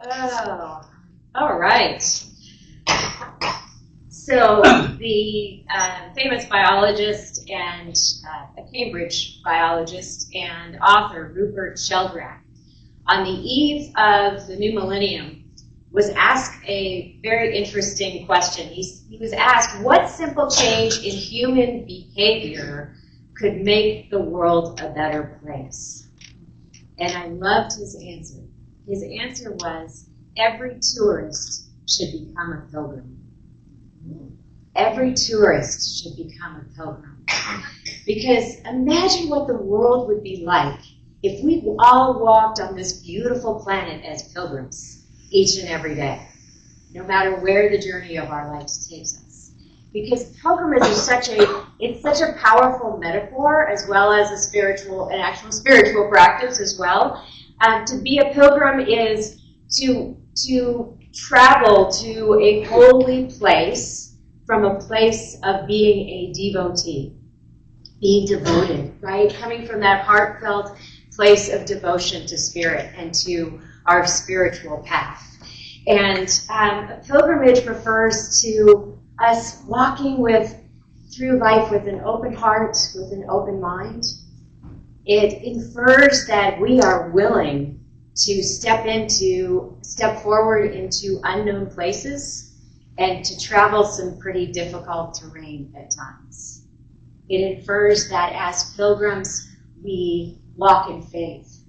Oh, all right. So the famous biologist and a Cambridge biologist and author Rupert Sheldrake, on the eve of the new millennium, was asked a very interesting question. He was asked, what simple change in human behavior could make the world a better place? And I loved his answer. His answer was, every tourist should become a pilgrim. Every tourist should become a pilgrim. Because imagine what the world would be like if we all walked on this beautiful planet as pilgrims each and every day, no matter where the journey of our lives takes us. Because pilgrimage is such a powerful metaphor, as well as an actual spiritual practice as well. To be a pilgrim is to travel to a holy place from a place of being a devotee, being devoted, right? Coming from that heartfelt place of devotion to spirit and to our spiritual path. And a pilgrimage refers to us walking through life with an open heart, with an open mind. It infers that we are willing to step forward into unknown places and to travel some pretty difficult terrain at times. It infers that as pilgrims, we walk in faith,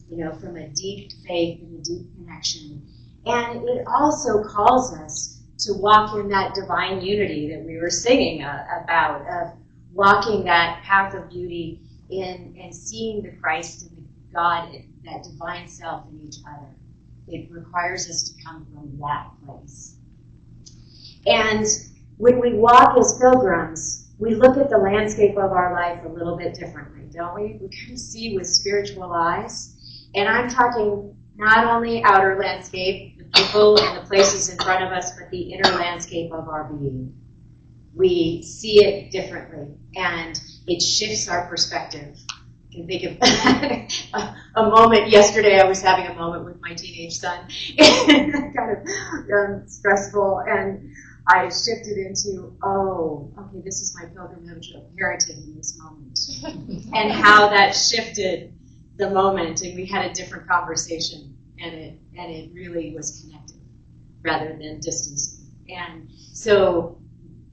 from a deep faith and a deep connection. And it also calls us to walk in that divine unity that we were singing about, of walking that path of beauty and seeing the Christ and the God, that divine self in each other. It requires us to come from that place. And when we walk as pilgrims, we look at the landscape of our life a little bit differently, don't we? We kind of see with spiritual eyes. And I'm talking not only outer landscape, the people and the places in front of us, but the inner landscape of our being. We see it differently, and it shifts our perspective. I can think of a moment yesterday. I was having a moment with my teenage son, and kind of stressful, and I shifted into, okay, this is my pilgrimage of parenting in this moment, and how that shifted the moment, and we had a different conversation, and it really was connected rather than distancing. And so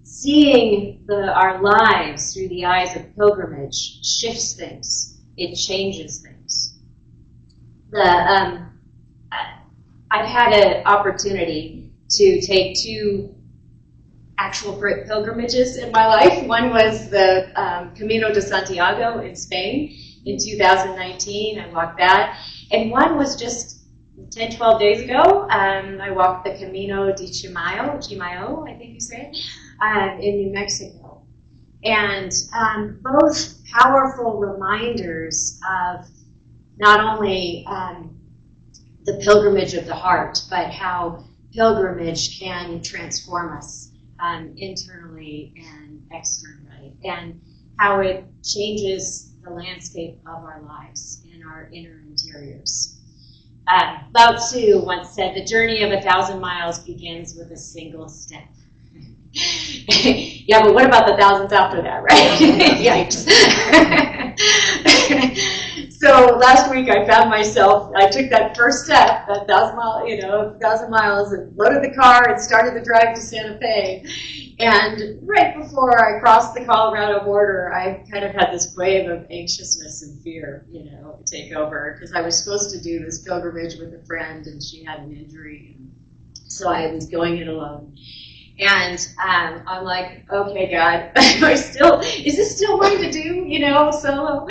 seeing our lives through the eyes of pilgrimage shifts things. It changes things. I've had an opportunity to take two actual pilgrimages in my life. One was the Camino de Santiago in Spain in 2019. I walked that. And one was just 10, 12 days ago. I walked the Camino de Chimayo, I think you say it, in New Mexico. And both powerful reminders of not only the pilgrimage of the heart, but how pilgrimage can transform us internally and externally, and how it changes the landscape of our lives and our inner interiors. Lao Tzu once said, the journey of 1,000 miles begins with a single step. Yeah, but what about the thousands after that, right? Yikes. So last week I took that first step, that 1,000 miles, and loaded the car and started the drive to Santa Fe. And right before I crossed the Colorado border, I kind of had this wave of anxiousness and fear, take over, because I was supposed to do this pilgrimage with a friend, and she had an injury, and so I was going it alone. And I'm like, okay, God, is this still mine to do, solo?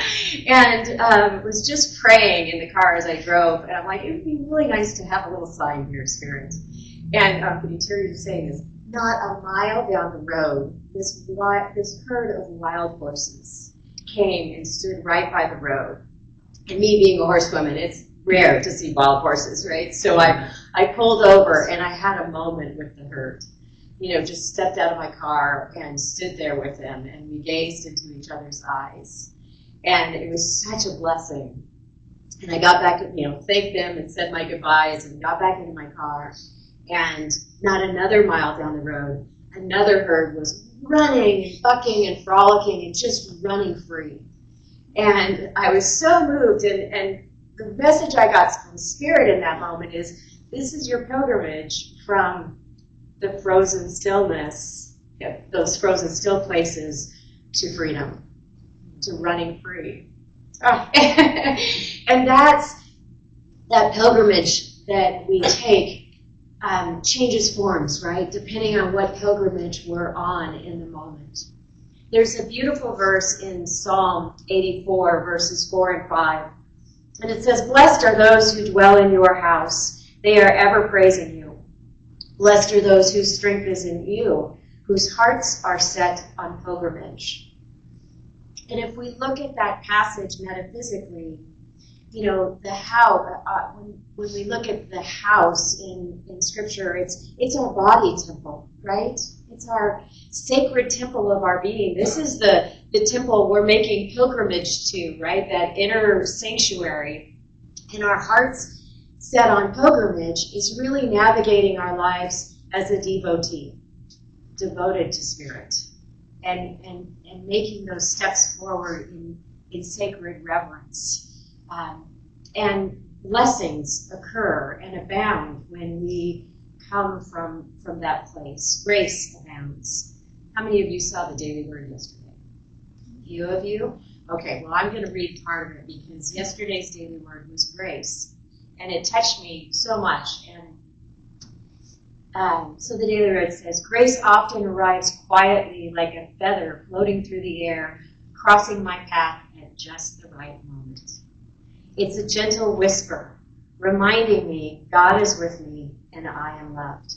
And was just praying in the car as I drove. And I'm like, it would be really nice to have a little sign here, Spirit. And Terry was saying this, not a mile down the road, this herd of wild horses came and stood right by the road. And me being a horsewoman, it's rare to see wild horses, right? So I pulled over, and I had a moment with the herd. Just stepped out of my car and stood there with them, and we gazed into each other's eyes. And it was such a blessing And I got back, thanked them and said my goodbyes and got back into my car. And not another mile down the road, another herd was running and bucking and frolicking and just running free. And I was so moved. And the message I got from Spirit in that moment is, this is your pilgrimage from the frozen stillness, those frozen still places, to freedom, to running free. Oh. And that's that pilgrimage that we take changes forms, right? Depending on what pilgrimage we're on in the moment. There's a beautiful verse in Psalm 84, verses 4 and 5. And it says, "Blessed are those who dwell in your house. They are ever praising you. Blessed are those whose strength is in you, whose hearts are set on pilgrimage." And if we look at that passage metaphysically, the house, when we look at the house in Scripture, it's our body temple, right? It's our sacred temple of our being. This is the temple we're making pilgrimage to, right? That inner sanctuary. And our hearts set on pilgrimage is really navigating our lives as a devotee, devoted to Spirit, and making those steps forward in sacred reverence. And blessings occur and abound when we come from that place. Grace abounds. How many of you saw the Daily Word yesterday? A few of you? Okay, well, I'm going to read part of it because yesterday's Daily Word was grace. And it touched me so much. And so the Daily Word says, "Grace often arrives quietly like a feather floating through the air, crossing my path at just the right moment. It's a gentle whisper, reminding me God is with me and I am loved.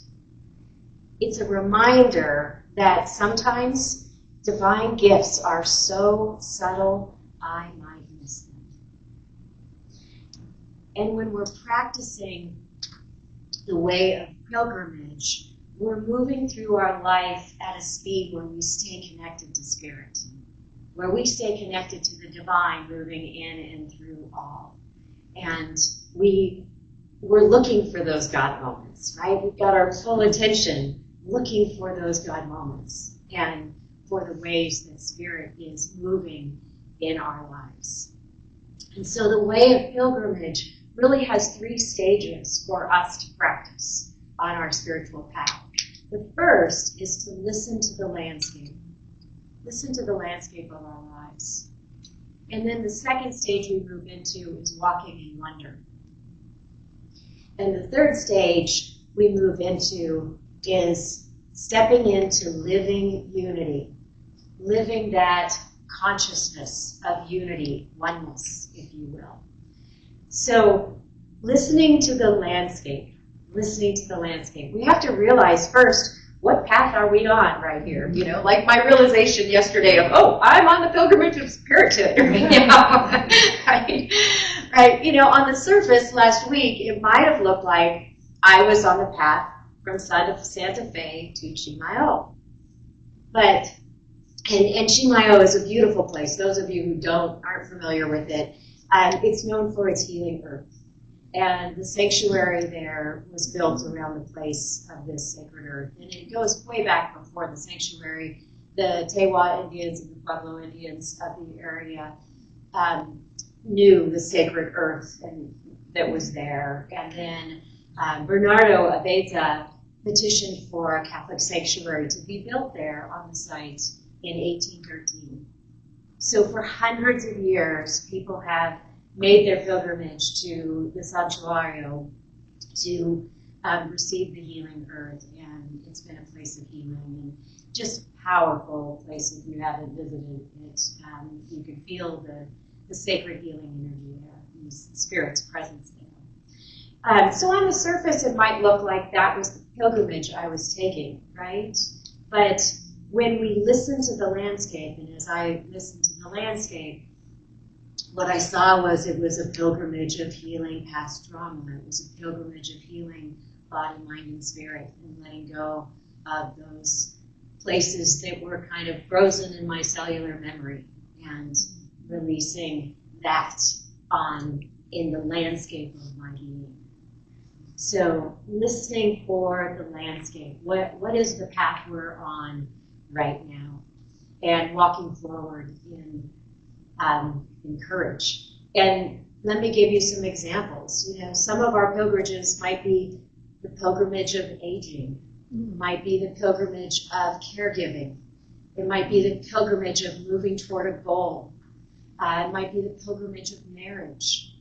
It's a reminder that sometimes divine gifts are so subtle I might miss them." And when we're practicing the way of pilgrimage, we're moving through our life at a speed where we stay connected to Spirit, where we stay connected to the divine moving in and through all. And we're looking for those God moments, right? We've got our full attention looking for those God moments and for the ways that Spirit is moving in our lives. And so the way of pilgrimage really has 3 stages for us to practice on our spiritual path. The first is to listen to the landscape. Listen to the landscape of our lives. And then the second stage we move into is walking in wonder. And the third stage we move into is stepping into living unity, living that consciousness of unity, oneness, if you will. So listening to the landscape, we have to realize first, what path are we on right here? Like my realization yesterday of, I'm on the pilgrimage of Spirithood. Right? On the surface last week, it might have looked like I was on the path from Santa Fe to Chimayo. But, and Chimayo is a beautiful place. Those of you who aren't familiar with it, it's known for its healing earth. And the sanctuary there was built around the place of this sacred earth. And it goes way back before the sanctuary. The Tewa Indians and the Pueblo Indians of the area knew the sacred earth that was there. And then Bernardo Abeza petitioned for a Catholic sanctuary to be built there on the site in 1813. So for hundreds of years, people have made their pilgrimage to the Santuario to receive the healing earth, and it's been a place of healing and just a powerful place. If you haven't visited it, you can feel the sacred healing energy there, the Spirit's presence there. So on the surface, it might look like that was the pilgrimage I was taking, right? But when we listen to the landscape, and as I listened to the landscape, what I saw was it was a pilgrimage of healing past trauma. It was a pilgrimage of healing body, mind, and spirit, and letting go of those places that were kind of frozen in my cellular memory and releasing that on in the landscape of my being. So listening for the landscape. What is the path we're on right now? And walking forward in courage. And let me give you some examples. You know, some of our pilgrimages might be the pilgrimage of aging. It might be the pilgrimage of caregiving. It might be the pilgrimage of moving toward a goal. It might be the pilgrimage of marriage.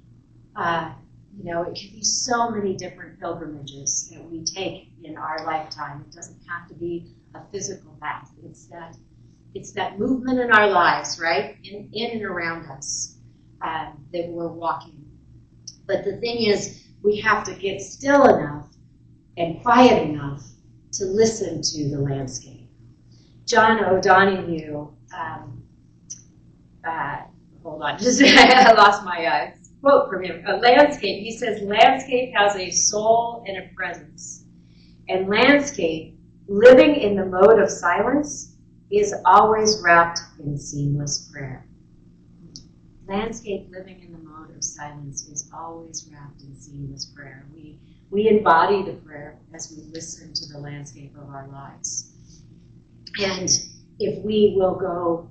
You know, it could be so many different pilgrimages that we take in our lifetime. It doesn't have to be a physical path. It's that movement in our lives, right? In and around us that we're walking. But the thing is, we have to get still enough and quiet enough to listen to the landscape. John O'Donohue, hold on, just I lost my quote from him. A landscape, he says, landscape has a soul and a presence. And landscape, living in the mode of silence, is always wrapped in seamless prayer. Landscape living in the mode of silence is always wrapped in seamless prayer. We embody the prayer as we listen to the landscape of our lives. And if we will go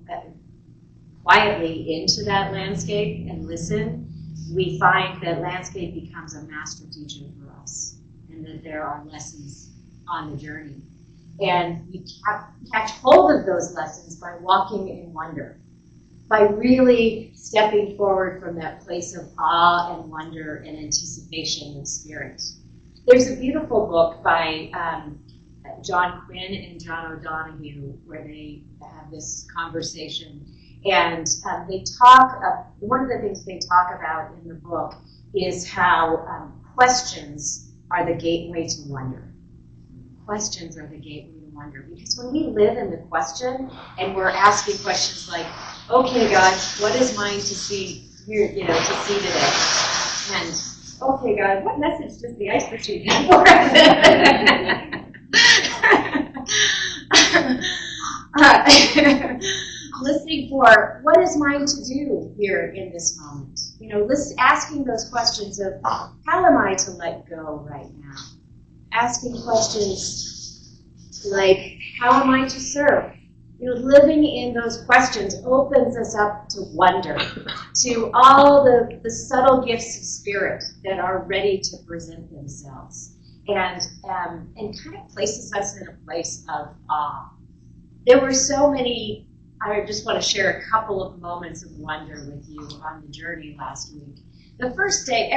quietly into that landscape and listen, we find that landscape becomes a master teacher for us, and that there are lessons on the journey. And we catch hold of those lessons by walking in wonder, by really stepping forward from that place of awe and wonder and anticipation of spirit. There's a beautiful book by John Quinn and John O'Donohue where they have this conversation. And they talk, one of the things they talk about in the book is how questions are the gateway to wonder. Questions are the gateway to wonder. Because when we live in the question and we're asking questions like, okay, God, what is mine to see here, to see today? And, okay, God, what message does the ice machine have for us? Listening for what is mine to do here in this moment. Asking those questions of how am I to let go right now? Asking questions like how am I to serve? Living in those questions opens us up to wonder, to all the subtle gifts of spirit that are ready to present themselves, and kind of places us in a place of awe. There were so many. I just want to share a couple of moments of wonder with you on the journey last week. The first day,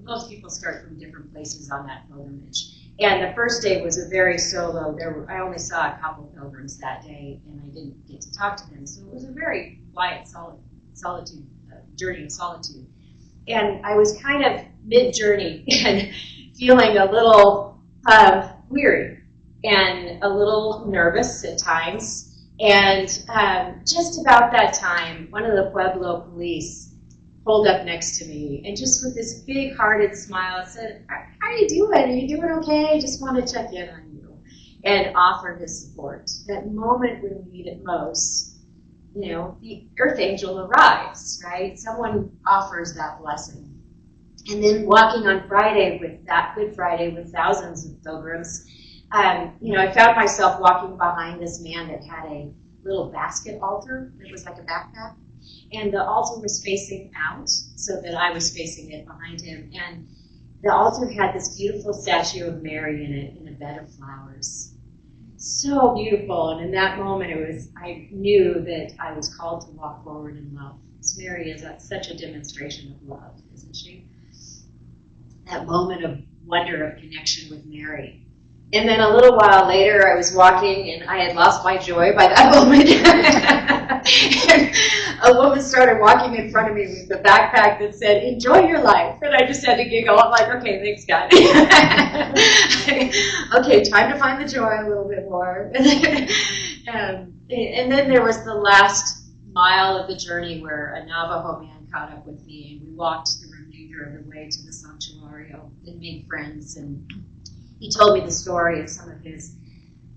most people start from different places on that pilgrimage. And the first day was a very solo. I only saw a couple pilgrims that day, and I didn't get to talk to them. So it was a very quiet solitude, journey of solitude. And I was kind of mid-journey and feeling a little weary and a little nervous at times. And just about that time, one of the Pueblo police pulled up next to me and just with this big-hearted smile said, how are you doing? Are you doing okay? Just want to check in on you. And offer his support. That moment when we need it most, the earth angel arrives, right? Someone offers that blessing. And then walking on Friday with that Good Friday with thousands of pilgrims, I found myself walking behind this man that had a little basket altar that was like a backpack. And the altar was facing out so that I was facing it behind him. And the altar had this beautiful statue of Mary in it in a bed of flowers. So beautiful. And in that moment, I knew that I was called to walk forward in love. Because Mary is such a demonstration of love, isn't she? That moment of wonder, of connection with Mary. And then a little while later, I was walking, and I had lost my joy by that moment. And a woman started walking in front of me with a backpack that said, "Enjoy your life." And I just had to giggle. I'm like, okay, thanks, God. Okay, time to find the joy a little bit more. And then there was the last mile of the journey where a Navajo man caught up with me, and we walked the remainder of the way to the sanctuario and made friends. And he told me the story of some of his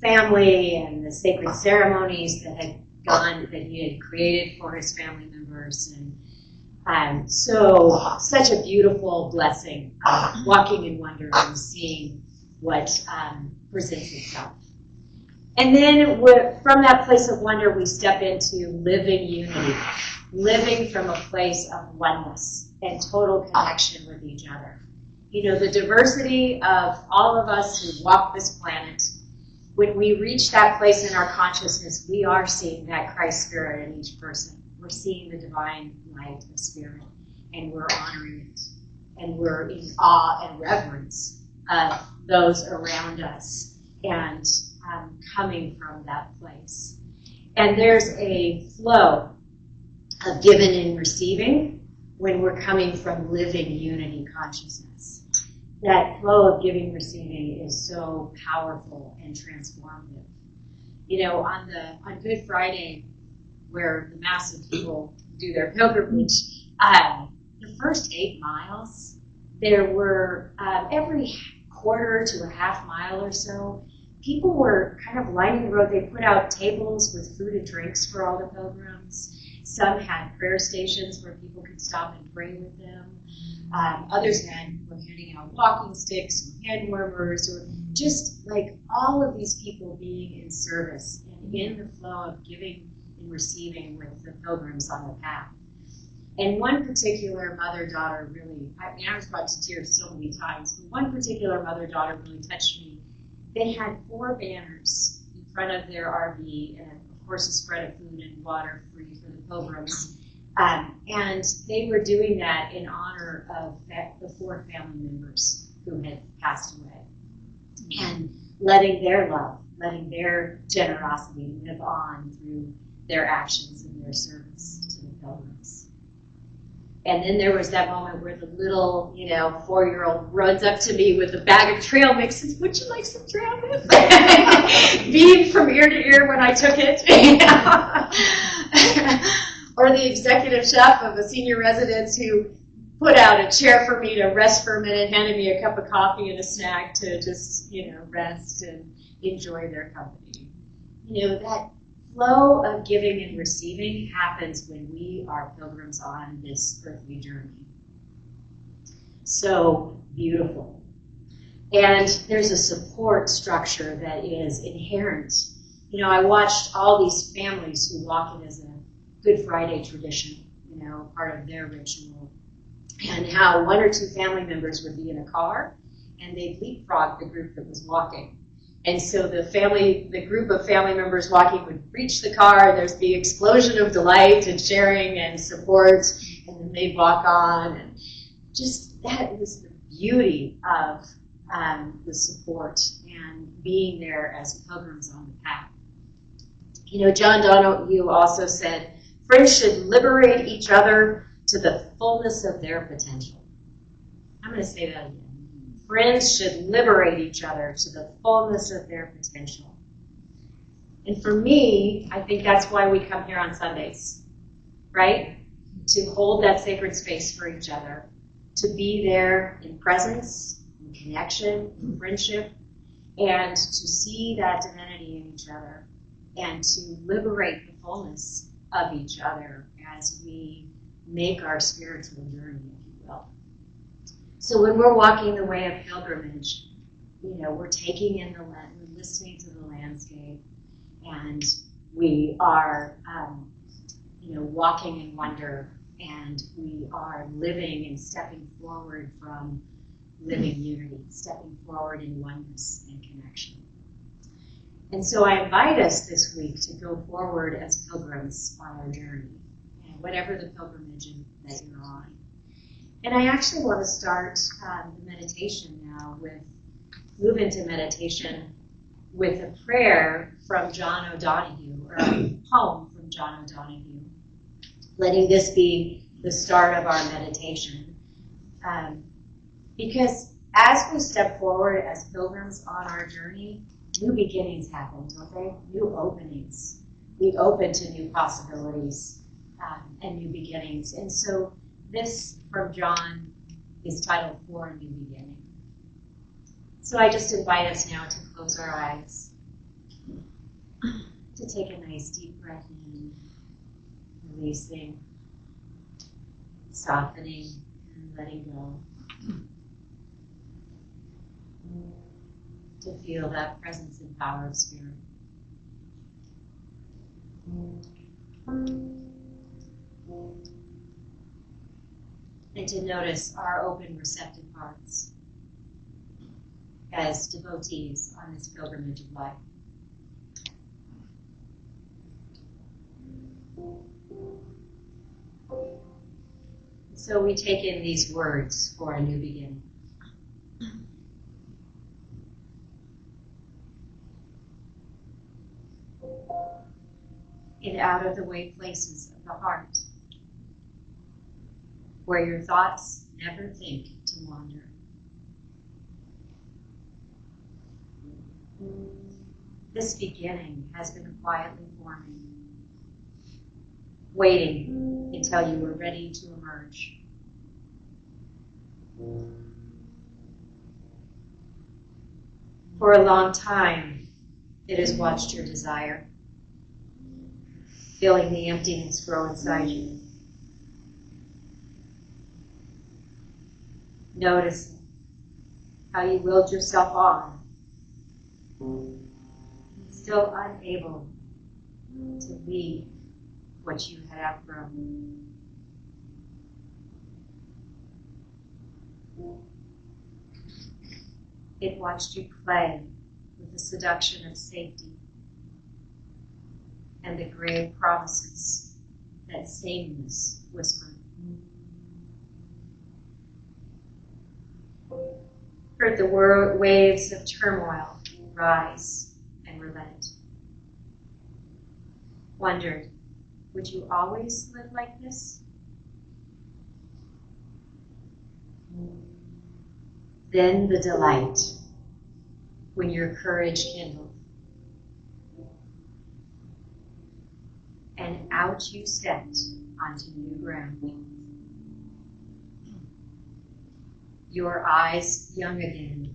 family and the sacred ceremonies that he had created for his family members. And Such a beautiful blessing of walking in wonder and seeing what presents itself. And then from that place of wonder, we step into living unity, living from a place of oneness and total connection with each other. You know, the diversity of all of us who walk this planet, when we reach that place in our consciousness, we are seeing that Christ Spirit in each person. We're seeing the divine light of Spirit, and we're honoring it. And we're in awe and reverence of those around us and coming from that place. And there's a flow of giving and receiving when we're coming from living unity consciousness. That flow of giving and receiving is so powerful and transformative. You know, on Good Friday, where the mass of people do their pilgrimage, the first 8 miles, there were every quarter to a half mile or so, people were kind of lining the road. They put out tables with food and drinks for all the pilgrims. Some had prayer stations where people could stop and pray with them. Others were handing out walking sticks, or hand warmers, or just like all of these people being in service and in the flow of giving and receiving with the pilgrims on the path. And one particular mother-daughter really, I was brought to tears so many times, but one particular mother-daughter really touched me. They had 4 banners in front of their RV, and of course a spread of food and water free for the pilgrims. And they were doing that in honor of the 4 family members who had passed away. And letting their love, letting their generosity live on through their actions and their service to the pilgrims. And then there was that moment where the little, 4-year-old runs up to me with a bag of trail mix and says, "Would you like some trail mix?" Beamed from ear to ear when I took it. Or the executive chef of a senior residence who put out a chair for me to rest for a minute, handed me a cup of coffee and a snack to just, rest and enjoy their company. That flow of giving and receiving happens when we are pilgrims on this earthly journey. So beautiful. And there's a support structure that is inherent. I watched all these families who walk it as a Good Friday tradition, part of their ritual, and how 1 or 2 family members would be in a car and they'd leapfrog the group that was walking. And so the group of family members walking would reach the car, there's the explosion of delight and sharing and support, and then they'd walk on. And just that is the beauty of the support and being there as pilgrims on the path. John Donahue also said, "Friends should liberate each other to the fullness of their potential." I'm going to say that again. Friends should liberate each other to the fullness of their potential. And for me, I think that's why we come here on Sundays, right? To hold that sacred space for each other, to be there in presence, in connection, in friendship, and to see that divinity in each other, and to liberate the fullness of each other as we make our spiritual journey, if you will. So when we're walking the way of pilgrimage, we're taking in the land, we're listening to the landscape, and we are, walking in wonder, and we are living and stepping forward from living unity, stepping forward in oneness and connection. And so I invite us this week to go forward as pilgrims on our journey, and whatever the pilgrimage that you're on. And I actually want to start the meditation now move into meditation with a prayer from John O'Donohue, or a poem from John O'Donohue, letting this be the start of our meditation. Because as we step forward as pilgrims on our journey, new beginnings happen, don't they? New openings. We open to new possibilities and new beginnings. And so this from John is titled For a New Beginning. So I just invite us now to close our eyes, to take a nice deep breath in, releasing, softening and letting go. To feel that presence and power of Spirit. And to notice our open, receptive hearts as devotees on this pilgrimage of life. So we take in these words for a new beginning. In out-of-the-way places of the heart, where your thoughts never think to wander. This beginning has been quietly forming, waiting until you were ready to emerge. For a long time, it has watched your desire, feeling the emptiness grow inside you. Noticing how you willed yourself on, still unable to leave what you had outgrown. It watched you play with the seduction of safety and the grave promises that sameness whispered. Heard the waves of turmoil rise and relent. Wondered, would you always live like this? Then the delight, when your courage kindled, and out you stepped onto new ground. Your eyes young again,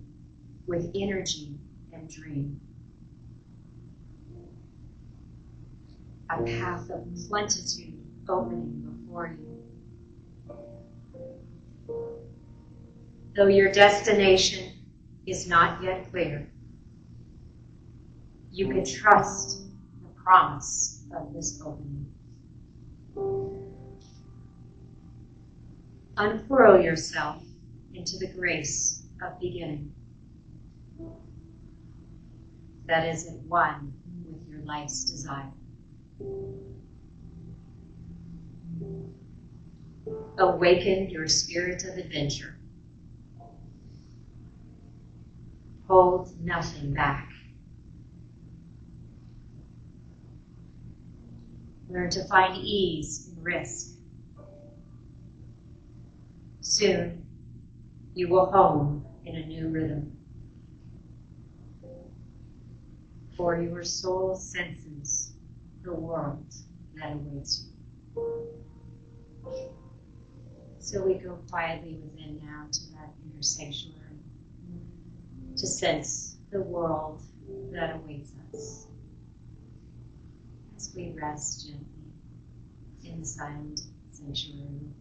with energy and dream. A path of plenitude opening before you. Though your destination is not yet clear, you can trust the promise of this opening. Unfurl yourself into the grace of beginning that is at one with your life's desire. Awaken your spirit of adventure. Hold nothing back. Learn to find ease in risk. Soon, you will home in a new rhythm. For your soul senses the world that awaits you. So we go quietly within now to that inner sanctuary, to sense the world that awaits us as we rest gently in the silent sanctuary within.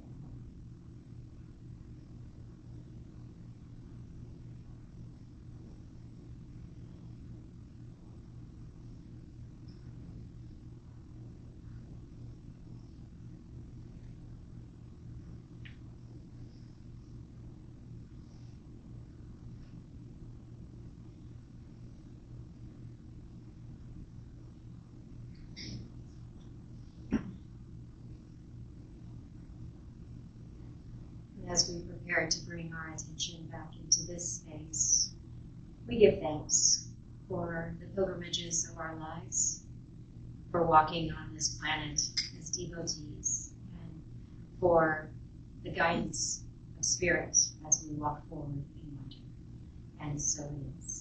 As we prepare to bring our attention back into this space, we give thanks for the pilgrimages of our lives, for walking on this planet as devotees, and for the guidance of Spirit as we walk forward in wonder. And so it is.